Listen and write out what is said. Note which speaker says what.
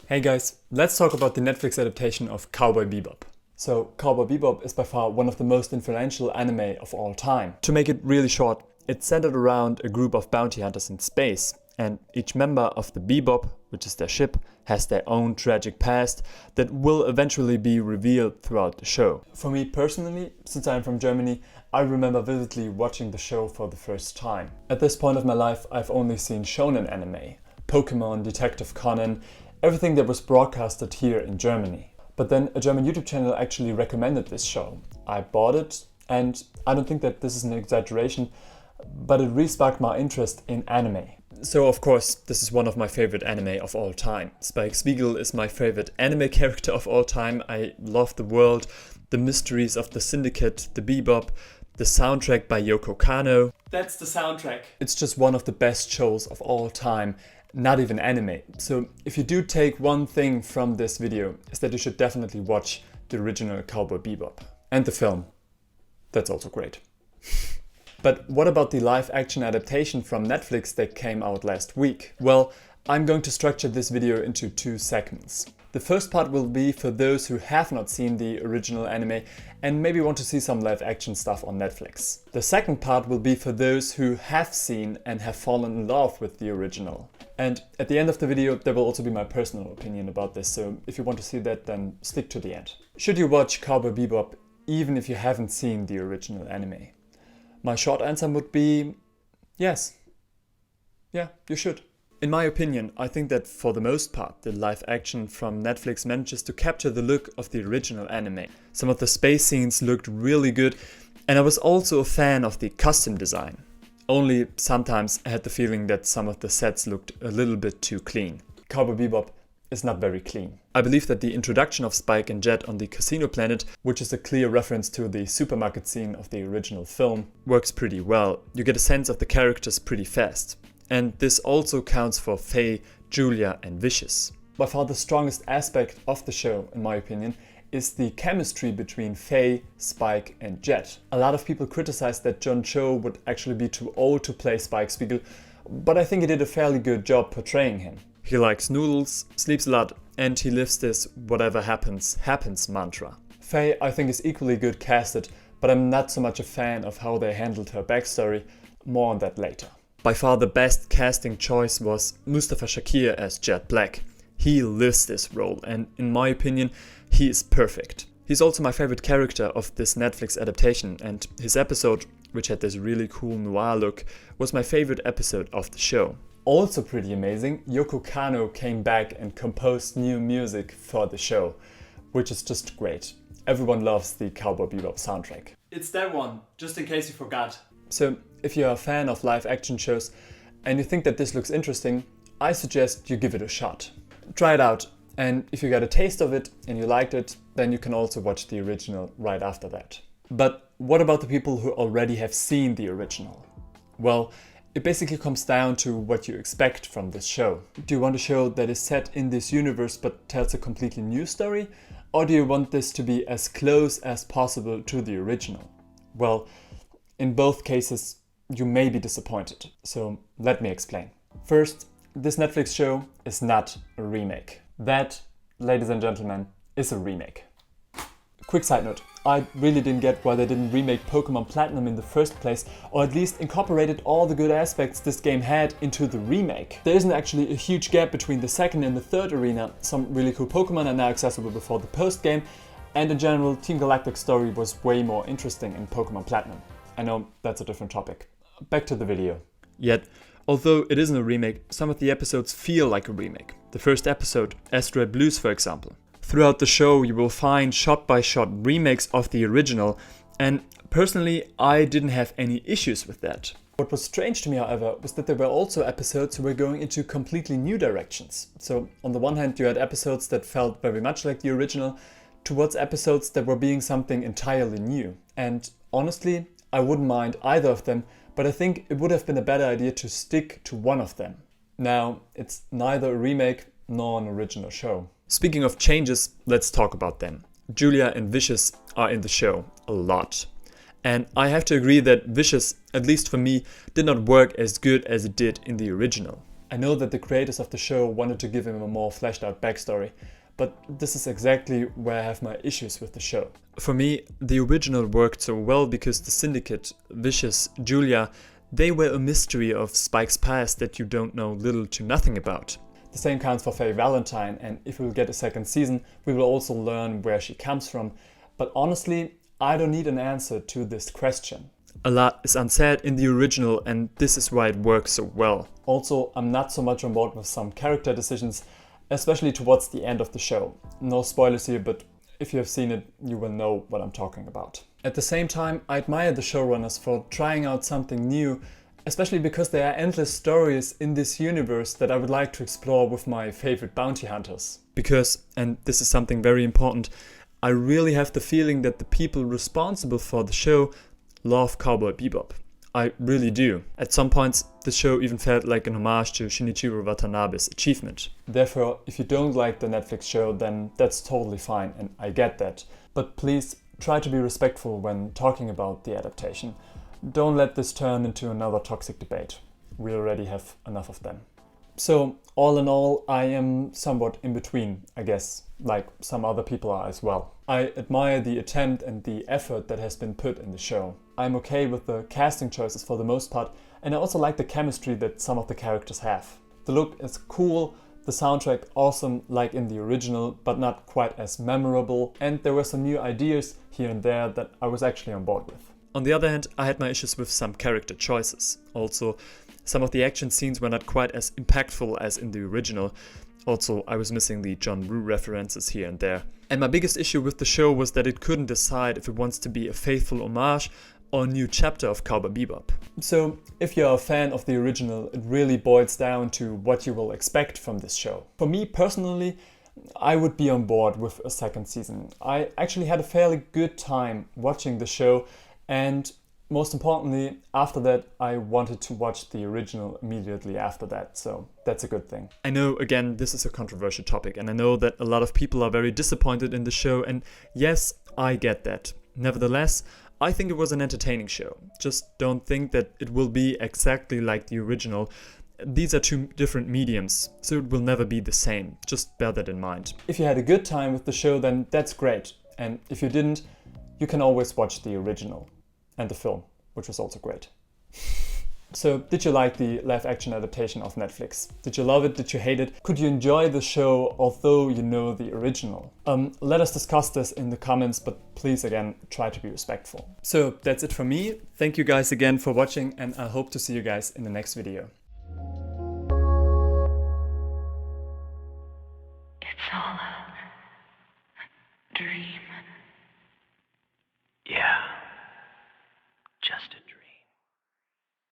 Speaker 1: Hey guys, let's talk about the Netflix adaptation of Cowboy Bebop. So, Cowboy Bebop is by far one of the most influential anime of all time. To make it really short, it's centered around a group of bounty hunters in space, and each member of the Bebop, which is their ship, has their own tragic past that will eventually be revealed throughout the show. For me personally, since I'm from Germany, I remember vividly watching the show for the first time. At this point of my life, I've only seen shonen anime, Pokemon, Detective Conan, everything that was broadcasted here in Germany. But then a German YouTube channel actually recommended this show. I bought it, and I don't think that this is an exaggeration, but it re-sparked my interest in anime. So of course, this is one of my favorite anime of all time. Spike Spiegel is my favorite anime character of all time. I love the world, the mysteries of the Syndicate, the Bebop, the soundtrack by Yoko Kanno. That's the soundtrack. It's just one of the best shows of all time. Not even anime. So if you do take one thing from this video, is that you should definitely watch the original Cowboy Bebop. And the film. That's also great. But what about the live action adaptation from Netflix that came out last week? Well, I'm going to structure this video into 2 segments. The first part will be for those who have not seen the original anime and maybe want to see some live action stuff on Netflix. The second part will be for those who have seen and have fallen in love with the original. And at the end of the video, there will also be my personal opinion about this, so if you want to see that, then stick to the end. Should you watch Cowboy Bebop even if you haven't seen the original anime? My short answer would be yes. Yeah, you should. In my opinion, I think that for the most part, the live action from Netflix manages to capture the look of the original anime. Some of the space scenes looked really good, and I was also a fan of the costume design. Only sometimes I had the feeling that some of the sets looked a little bit too clean. Cowboy Bebop is not very clean. I believe that the introduction of Spike and Jet on the casino planet, which is a clear reference to the supermarket scene of the original film, works pretty well. You get a sense of the characters pretty fast. And this also counts for Faye, Julia and Vicious. By far the strongest aspect of the show, in my opinion, is the chemistry between Faye, Spike and Jet. A lot of people criticized that John Cho would actually be too old to play Spike Spiegel, but I think he did a fairly good job portraying him. He likes noodles, sleeps a lot, and he lives this whatever happens, happens mantra. Faye I think is equally good casted, but I'm not so much a fan of how they handled her backstory. More on that later. By far the best casting choice was Mustafa Shakir as Jet Black. He lives this role, and in my opinion, he is perfect. He's also my favorite character of this Netflix adaptation, and his episode, which had this really cool noir look, was my favorite episode of the show. Also pretty amazing, Yoko Kanno came back and composed new music for the show, which is just great. Everyone loves the Cowboy Bebop soundtrack. It's that one, just in case you forgot. So, if you're a fan of live action shows and you think that this looks interesting, I suggest you give it a shot. Try it out, and if you got a taste of it and you liked it, then you can also watch the original right after that. But what about the people who already have seen the original? Well, it basically comes down to what you expect from this show. Do you want a show that is set in this universe but tells a completely new story? Or do you want this to be as close as possible to the original? Well, in both cases, you may be disappointed, so let me explain. First, this Netflix show is not a remake. That, ladies and gentlemen, is a remake. Quick side note, I really didn't get why they didn't remake Pokemon Platinum in the first place, or at least incorporated all the good aspects this game had into the remake. There isn't actually a huge gap between the second and the third arena. Some really cool Pokemon are now accessible before the post-game, and in general, Team Galactic's story was way more interesting in Pokemon Platinum. I know that's a different topic. Back to the video. Yet, although it isn't a remake, some of the episodes feel like a remake. The first episode, Asteroid Blues for example. Throughout the show you will find shot-by-shot remakes of the original, and personally I didn't have any issues with that. What was strange to me, however, was that there were also episodes who were going into completely new directions. So on the one hand you had episodes that felt very much like the original, towards episodes that were being something entirely new. And honestly, I wouldn't mind either of them, but I think it would have been a better idea to stick to one of them. Now, it's neither a remake nor an original show. Speaking of changes, let's talk about them. Julia and Vicious are in the show a lot. And I have to agree that Vicious, at least for me, did not work as good as it did in the original. I know that the creators of the show wanted to give him a more fleshed out backstory, but this is exactly where I have my issues with the show. For me, the original worked so well because the syndicate, Vicious, Julia, they were a mystery of Spike's past that you don't know little to nothing about. The same counts for Faye Valentine, and if we will get a second season, we will also learn where she comes from. But honestly, I don't need an answer to this question. A lot is unsaid in the original, and this is why it works so well. Also, I'm not so much on board with some character decisions, especially towards the end of the show. No spoilers here, but if you have seen it, you will know what I'm talking about. At the same time, I admire the showrunners for trying out something new, especially because there are endless stories in this universe that I would like to explore with my favorite bounty hunters. Because, and this is something very important, I really have the feeling that the people responsible for the show love Cowboy Bebop. I really do. At some points, the show even felt like an homage to Shinichiro Watanabe's achievement. Therefore, if you don't like the Netflix show, then that's totally fine, and I get that. But please try to be respectful when talking about the adaptation. Don't let this turn into another toxic debate. We already have enough of them. So, all in all, I am somewhat in between, I guess, like some other people are as well. I admire the attempt and the effort that has been put in the show. I'm okay with the casting choices for the most part, and I also like the chemistry that some of the characters have. The look is cool, the soundtrack awesome like in the original, but not quite as memorable, and there were some new ideas here and there that I was actually on board with. On the other hand, I had my issues with some character choices. Also, some of the action scenes were not quite as impactful as in the original. Also, I was missing the John Woo references here and there. And my biggest issue with the show was that it couldn't decide if it wants to be a faithful homage or a new chapter of Cowboy Bebop. So, if you're a fan of the original, it really boils down to what you will expect from this show. For me personally, I would be on board with a second season. I actually had a fairly good time watching the show, and most importantly, after that, I wanted to watch the original immediately after that, so that's a good thing. I know, again, this is a controversial topic, and I know that a lot of people are very disappointed in the show, and yes, I get that. Nevertheless, I think it was an entertaining show. Just don't think that it will be exactly like the original. These are two different mediums, so it will never be the same. Just bear that in mind. If you had a good time with the show, then that's great. And if you didn't, you can always watch the original. And the film, which was also great. So, did you like the live-action adaptation of Netflix? Did you love it? Did you hate it? Could you enjoy the show although you know the original? Let us discuss this in the comments, but please again, try to be respectful. So, that's it from me. Thank you guys again for watching, and I hope to see you guys in the next video.
Speaker 2: It's all a dream.